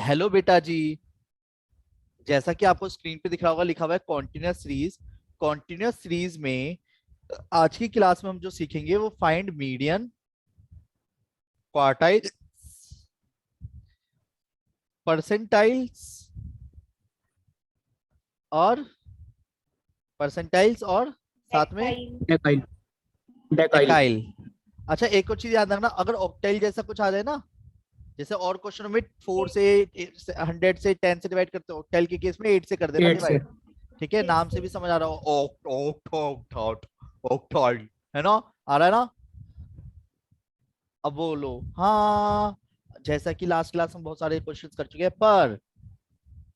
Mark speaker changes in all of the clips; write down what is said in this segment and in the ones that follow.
Speaker 1: Hello बेटा जी। जैसा कि आपको स्क्रीन पे दिख रहा होगा, लिखा हुआ है कॉन्टिन्यूअस सीरीज। कॉन्टिन्यूअस सीरीज में आज की क्लास में हम जो सीखेंगे वो फाइंड मीडियन, क्वार्टाइल, परसेंटाइल्स और साथ में
Speaker 2: डेकाइल।
Speaker 3: डेकाइल डेकाइल
Speaker 1: डेकाइल। अच्छा, एक और चीज याद रखना, अगर ऑक्टाइल जैसा कुछ आ जाए ना, जैसे और क्वेश्चन में 4 से 100 से 10 से डिवाइड करते हो, ऑक्टाइल के केस में 8 से कर देना
Speaker 3: 8 से।
Speaker 1: डिवाइड। ठीक है, नाम से भी समझ आ रहा हो, oct oct oct oct octyl, है ना? आ रहा है ना? अब बोलो हाँ। जैसा कि लास्ट क्लास में बहुत सारे क्वेश्चंस कर चुके हैं, पर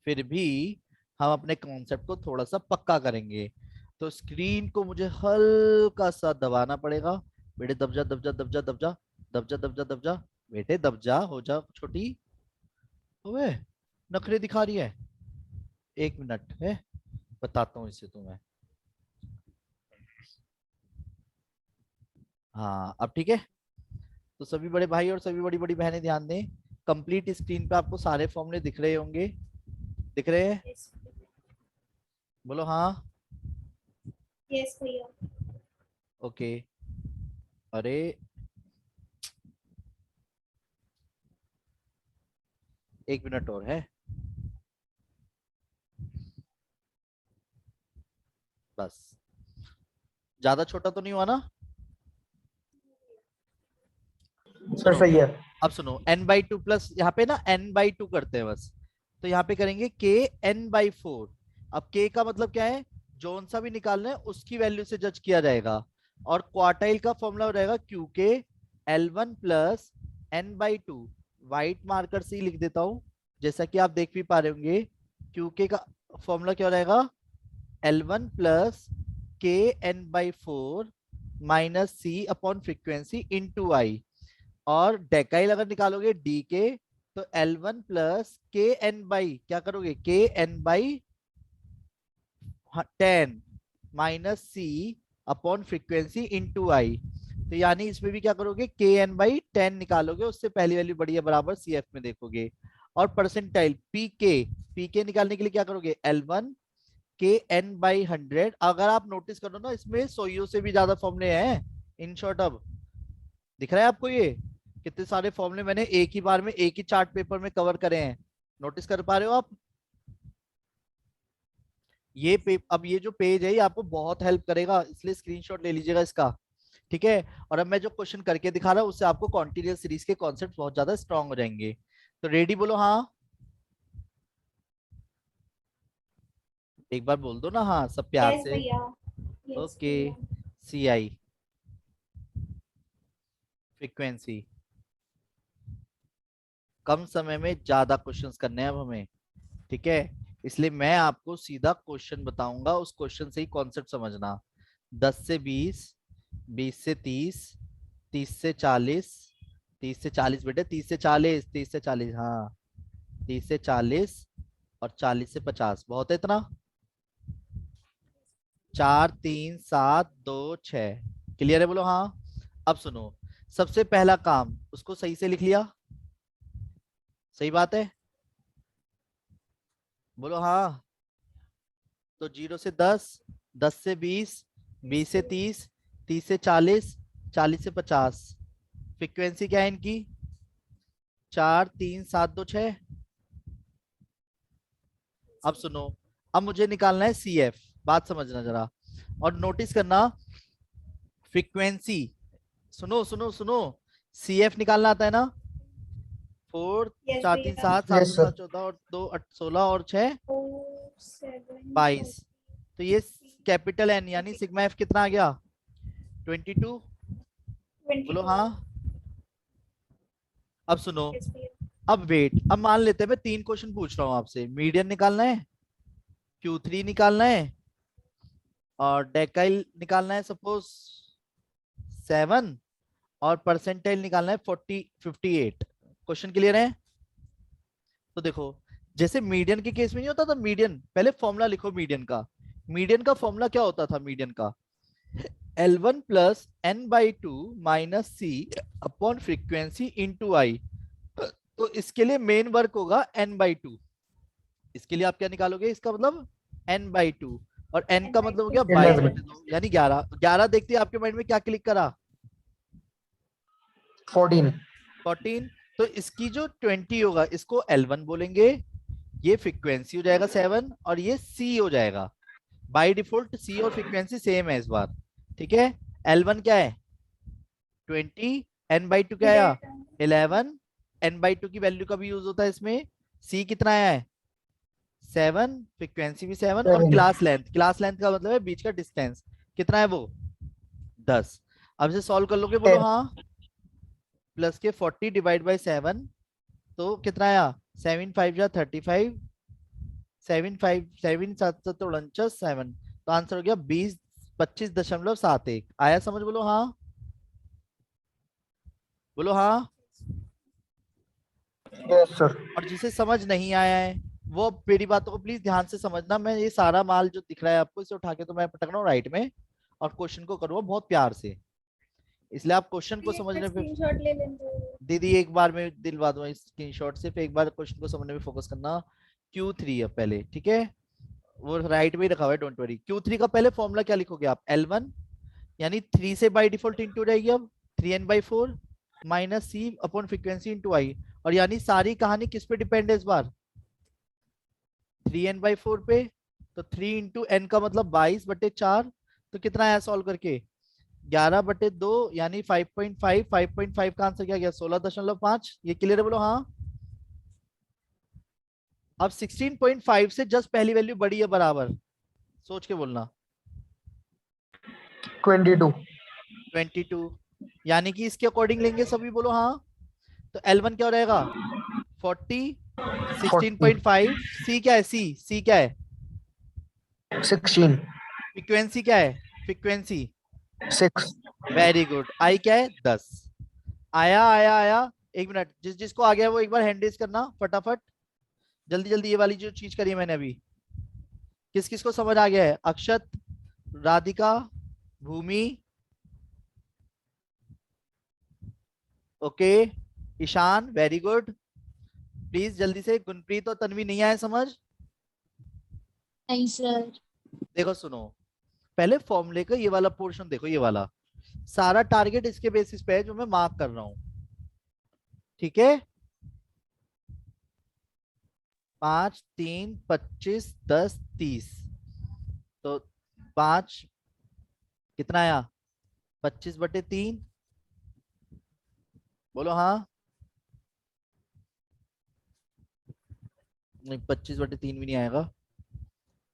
Speaker 1: फिर भी हम अपने कॉन्सेप्ट को थोड़ा सा पक्का करेंगे। तो स्क्रीन को मुझे हल्का सा दबाना पड़ेगा। बेटे दब जा दब जा दब जा दब जा दब जा दब जा दब जा। बेटे दब जा, हो जा छोटी। ओए, नखरे दिखा रही है। 1 मिनट है, बताता हूँ इसे तुम्हें। हाँ, अब ठीक है। तो सभी बड़े भाई और सभी बड़ी बड़ी बहनें ध्यान दें। कंप्लीट स्क्रीन पे आपको सारे फॉर्मूले दिख रहे होंगे। दिख रहे हैं?
Speaker 2: यस
Speaker 1: बोलो हाँ।
Speaker 2: भैया।
Speaker 1: ओके। अरे 1 मिनट और है, बस। ज्यादा छोटा तो नहीं हुआ ना?
Speaker 3: सर
Speaker 1: सुनो,
Speaker 3: सही है।
Speaker 1: अब सुनो, n/2 प्लस यहाँ पे ना n/2 करते हैं बस। तो यहाँ पे करेंगे k n/4। अब k का मतलब क्या है? जोन सा भी निकालना है उसकी वैल्यू से जज किया जाएगा। और क्वार्टाइल का फॉर्मूला हो जाएगा qk l1 plus n/2। White marker से ही लिख देता हूँ, जैसा कि आप देख भी पा रहे होंगे। qk का फॉर्मूला क्या हो जाएगा? L1 plus kn/4 minus C upon frequency into I. और डेकाइल अगर निकालोगे डी के, तो L1 प्लस के एन बाई क्या करोगे? K N by 10 minus C upon frequency into I. तो यानी इसमें भी क्या करोगे? के एन बाई 10 निकालोगे, उससे पहली वैल्यू बड़ी है बराबर सी एफ में देखोगे। और परसेंटाइल पी के निकालने के लिए क्या करोगे? L1 के एन बाई 100। अगर आप नोटिस करो ना, इसमें सोइयों से भी ज्यादा फॉर्मूले हैं। इन शॉर्ट, अब दिख रहा है आपको ये कितने सारे फॉर्मूले मैंने एक ही बार में एक ही चार्ट पेपर में कवर करे हैं? नोटिस कर पा रहे हो आप? अब ये जो पेज है ये आपको बहुत हेल्प करेगा, इसलिए स्क्रीनशॉट ले लीजिएगा इसका। ठीक है। और अब मैं जो क्वेश्चन करके दिखा रहा हूँ उससे आपको कॉन्टिन्यूअस सीरीज के कॉन्सेप्ट बहुत ज्यादा स्ट्रांग हो जाएंगे। तो रेडी बोलो हाँ। एक बार बोल दो ना हाँ, सब प्यार
Speaker 2: यस
Speaker 1: से।
Speaker 2: भैया। Yes
Speaker 1: okay.
Speaker 2: भैया।
Speaker 1: सी आई, फ्रीक्वेंसी। कम समय में ज्यादा क्वेश्चंस करने हैं अब हमें। ठीक है। इसलिए मैं आपको सीधा क्वेश्चन बताऊंगा, उस क्वेश्चन से ही कॉन्सेप्ट समझना। 10 से 20, 20 से 30, 30 से 40, 30 से 40 बेटे, 30 से 40, 30 से 40, हाँ। 30 से 40 और 40 से 50, बहुत है इतना? 4 3 7 2 6। क्लियर है? बोलो हाँ। अब सुनो, सबसे पहला काम उसको सही से लिख लिया? सही बात है, बोलो हाँ। तो 0 से 10, 10 से 20, बीस
Speaker 2: यस
Speaker 1: से
Speaker 2: भैया।
Speaker 1: तीस 30 से 40, 40 से 50। फ्रीक्वेंसी क्या है इनकी? 4 3 7 2 6। अब सुनो, अब मुझे निकालना है सी एफ। बात समझना जरा और नोटिस करना। फ्रीक्वेंसी, सुनो सुनो सुनो, सी एफ निकालना आता है ना? 4
Speaker 2: यस
Speaker 1: 4 3
Speaker 2: भैया।
Speaker 1: 7 7
Speaker 3: यस
Speaker 1: 2
Speaker 3: सर।
Speaker 1: 7 14 और 2 16 और 6
Speaker 2: 4 7
Speaker 1: 22।
Speaker 2: 40
Speaker 1: तो ये
Speaker 2: 60।
Speaker 1: कैपिटल एन यानी
Speaker 2: ओके।
Speaker 1: सिग्मा एफ कितना आ गया? 22। बोलो
Speaker 2: 22।
Speaker 1: हाँ। अब सुनो,
Speaker 2: यस भैया।
Speaker 1: अब वेट, अब मान लेते हैं मैं 3 क्वेश्चन पूछ रहा हूँ आपसे। मीडियन निकालना है, Q3 निकालना है और डेकाइल निकालना है सपोज 7, और परसेंटाइल निकालना है 58। क्वेश्चन क्लियर है? तो देखो, जैसे मीडियन के केस में नहीं होता था, मीडियन पहले फॉर्मूला लिखो मीडियन का। मीडियन का फॉर्मूला क्या होता था मीडियन का? L1 plus n/2 minus C upon frequency into I. तो इसके लिए मेन वर्क होगा n/2। इसके लिए आप क्या निकालोगे, इसका मतलब n/2, और n का मतलब हो गया 22/2 यानी 11। 11 देखते हैं आपके माइंड में क्या क्लिक करा,
Speaker 3: 14।
Speaker 1: 14। तो इसकी जो 20 होगा इसको L1 बोलेंगे, ये फ्रीक्वेंसी हो जाएगा 7 और ये C हो जाएगा। बाय डिफॉल्ट C और फ्रीक्वेंसी सेम है इस बार, ठीक है। L1 क्या है 20, n/2 क्या आया 11, n/2 की वैल्यू का भी यूज होता है इसमें। C कितना आया है 7, फ्रीक्वेंसी भी 7, और
Speaker 3: 7।
Speaker 1: क्लास लेंथ, क्लास लेंथ का मतलब है बीच का डिस्टेंस, कितना है वो 10। अब इसे सॉल्व कर लोगे, बोलो
Speaker 3: 10।
Speaker 1: हाँ। प्लस के 40 डिवाइड बाई 7, तो कितना आया 7 5 जा 35, 7 5 7 7 7 49 7, तो आंसर हो गया 25.71 आया समझ, बोलो हाँ, बोलो हाँ।
Speaker 3: Yes sir.
Speaker 1: और जिसे समझ नहीं आया है वो मेरी बातों को प्लीज ध्यान से समझना। मैं ये सारा माल जो दिख रहा है आपको, इसे उठा के तो मैं पटक रहा हूँ राइट में, और क्वेश्चन को करूँगा बहुत प्यार से, इसलिए आप क्वेश्चन को समझने पे,
Speaker 2: स्क्रीनशॉट ले लेंगे।
Speaker 1: दीदी एक बार में दिलवा दूंगा स्क्रीनशॉट, सिर्फ एक बार क्वेश्चन को समझने में फोकस करना। Q3 है पहले, ठीक है, वो राइट में ही रखा हुआ है, डोंट वरी। Q3 का पहले फॉर्मूला क्या लिखोगे आप, L1 यानी 3 से बाय डिफॉल्ट इंटू रहेगी अब 3n/4 minus C upon frequency into I, और यानी सारी कहानी किस पे डिपेंड है इस बार 3n/4 पे। तो 3 इंटू n का मतलब 22/4, तो कितना आया सॉल्व करके 11/2 यानी 5.5, 5.5 का आंसर क्या गया 16.5। ये क्लियर है, बोलो हाँ। अब 16.5 से जस्ट पहली वैल्यू बड़ी है बराबर, सोच के बोलना
Speaker 3: 22।
Speaker 1: 22, यानी कि इसके अकॉर्डिंग लेंगे सभी, बोलो हाँ। तो L1 क्या हो रहेगा 40,
Speaker 3: 40।
Speaker 1: 16.5, C क्या है, C क्या है
Speaker 3: 16।
Speaker 1: फ्रीक्वेंसी क्या है, फ्रीक्वेंसी
Speaker 3: 6।
Speaker 1: वेरी गुड, आई क्या है 10। आया आया आया, एक मिनट, जिसको आ गया वो एक बार हैंड रेज करना फटाफट, जल्दी जल्दी, ये वाली जो चीज करी है मैंने अभी, किस किस को समझ आ गया है, Akshat, Radhika, Bhumi, okay, Ishaan very good, please जल्दी से, गुनप्रीत और तन्वी नहीं आए समझ।
Speaker 2: नहीं सर।
Speaker 1: देखो सुनो, पहले फॉर्मूले का ये वाला पोर्शन देखो, ये वाला सारा टारगेट इसके बेसिस पे है जो मैं मार्क कर रहा हूं, ठीक है। 5 3 25 10 30, तो 5 कितना आया 25/3, बोलो हाँ। नहीं 25/3 भी नहीं आएगा,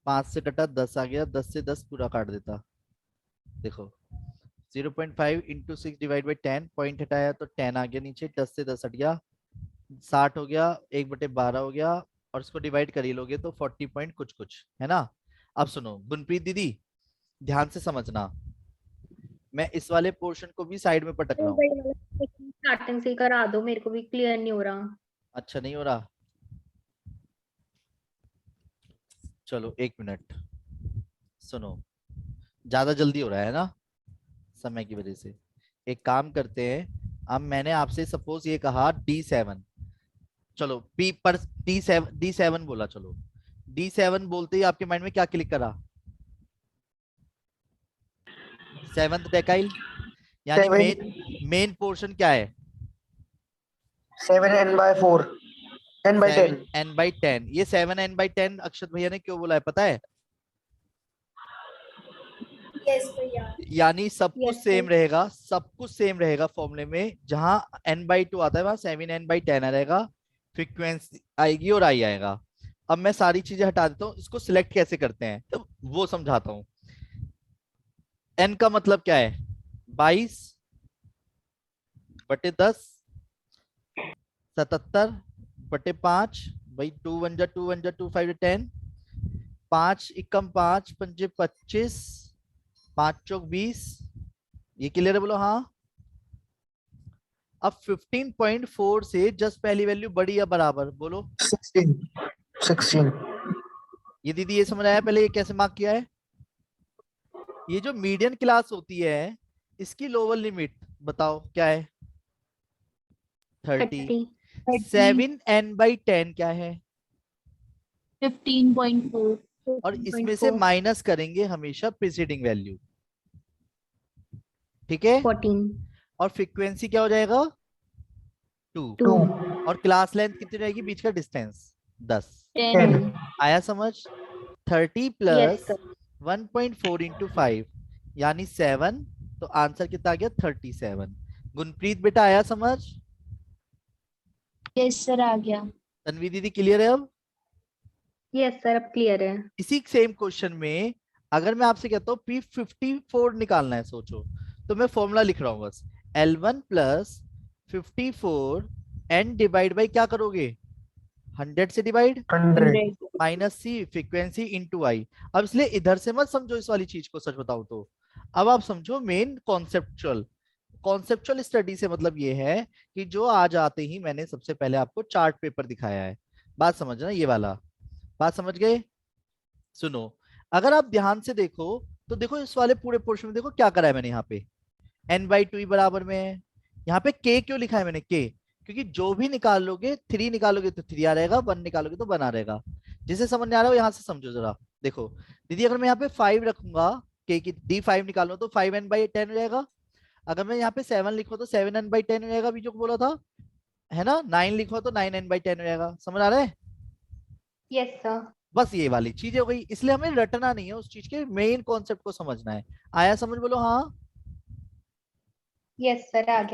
Speaker 1: 5 से कटा 10 आ गया, 10 से 10 पूरा काट देता, देखो 0.5 इंटू 6 डिवाइड बाई 10, पॉइंट हटाया तो 10 आ गया नीचे, 10 से 10 हट गया, 60 हो गया, 1/12 हो गया, और इसको डिवाइड कर ही लोगे तो 40 पॉइंट कुछ कुछ है ना। अब सुनो गुनप्रीत दीदी, ध्यान से समझना, मैं इस वाले पोर्शन को भी साइड में पटक रहा हूँ।
Speaker 2: स्टार्टिंग से ही करा दो, मेरे को भी क्लियर नहीं हो रहा।
Speaker 1: अच्छा नहीं हो रहा, चलो एक मिनट, सुनो, ज्यादा जल्दी हो रहा है ना समय की वजह से, एक काम करते हैं, अब मैंने आपसे सपोज ये कहा D7, चलो पी पर D7 बोला, चलो D7 बोलते ही आपके माइंड में क्या क्लिक करा, सेवंथ डेकाइल, यानी
Speaker 3: 7।
Speaker 1: मेन पोर्शन क्या है
Speaker 3: 7n/4। n/10।
Speaker 1: 7n/10, ये 7n/10 अक्षत भैया ने क्यों बोला है पता है,
Speaker 2: यस भैया।
Speaker 1: यानी सब कुछ
Speaker 2: यस
Speaker 1: सेम
Speaker 2: सर।
Speaker 1: रहेगा, सब कुछ सेम रहेगा फॉर्मूले में, जहां n/2 आता है वहां 7n/10 रहेगा, फ्रीक्वेंसी आएगी और आई आएगा। अब मैं सारी चीजें हटा देता हूँ, इसको सिलेक्ट कैसे करते हैं तो वो समझाता हूँ। n का मतलब क्या है 22/10, 77/5, भाई 2 1 जा 2 5 10, 5 एकम 5 पंजे 25, 5 चौक 20, ये क्लियर है, बोलो हाँ। अब 15.4 से जस्ट पहली वैल्यू बड़ी या बराबर, बोलो
Speaker 3: 16। 16।
Speaker 1: ये दीदी, ये समझ आया पहले ये कैसे मार्क किया है, ये जो मीडियन क्लास होती है इसकी लोअर लिमिट बताओ क्या है 30,
Speaker 2: 30।
Speaker 1: 7n/10 क्या है?
Speaker 4: 15.4.
Speaker 1: और इसमें से
Speaker 2: 15.4,
Speaker 1: माइनस करेंगे हमेशा प्रीसीडिंग वैल्यू, ठीक है?
Speaker 2: 14,
Speaker 1: और फ्रीक्वेंसी क्या हो जाएगा? 2।
Speaker 3: 2.
Speaker 1: और क्लास लेंथ कितनी रहेगी बीच का डिस्टेंस? 10।
Speaker 4: 10.
Speaker 3: 10.
Speaker 1: आया समझ? 30
Speaker 2: yes
Speaker 1: प्लस
Speaker 2: sir,
Speaker 1: 1.4 इंटू 5 यानी 7, तो आंसर कितना आ गया? 37। गुनप्रीत बेटा आया समझ?
Speaker 4: यस सर, आ गया.
Speaker 1: तन्वी दीदी क्लियर है अब?
Speaker 2: yes sir, अब क्लियर है.
Speaker 1: इसी सेम क्वेश्चन में अगर मैं आपसे कहता हूँ P54 निकालना है, सोचो, तो मैं फॉर्मूला लिख रहा हूँ बस, L1 plus 54 n divide by क्या करोगे? 100 से डिवाइड
Speaker 3: 100.
Speaker 4: 100.
Speaker 1: माइनस सी फ्रीक्वेंसी इंटू आई। अब इसलिए इधर से मत समझो इस वाली चीज को, सच बताऊं तो अब आप समझो मेन कॉन्सेप्चुअल। कॉन्सेप्चुअल स्टडी से मतलब ये है कि जो आज आते ही मैंने सबसे पहले आपको चार्ट पेपर दिखाया है, बात समझना, ये वाला बात समझ गए? सुनो, अगर आप ध्यान से देखो तो देखो इस वाले पूरे पोर्शन में देखो क्या करा है मैंने यहाँ पे, n/2 बराबर में है। यहाँ पे k क्यों लिखा है मैंने? k क्योंकि जो भी निकालोगे 3 निकालोगे तो 3 आ रहेगा, 1 निकालोगे तो 1 आ रहेगा। जिसे समझ नहीं आ रहा हो यहाँ से समझो जरा। देखो दीदी, अगर मैं यहाँ पे 5 रखूंगा, k की d5 निकालो तो 5n/10 हो जाएगा। अगर मैं यहाँ पे 7 लिखूं तो 7n/10 हो जाएगा, अभी जो बोला था है ना। 9 लिखो तो 9n/10 हो जाएगा। समझ आ रहा है?
Speaker 2: yes sir,
Speaker 1: बस ये वाली चीज हो गई, इसलिए हमें रटना नहीं है, उस चीज के मेन कॉन्सेप्ट को समझना है। आया समझ? बोलो हाँ।
Speaker 2: yes sir, आ गया.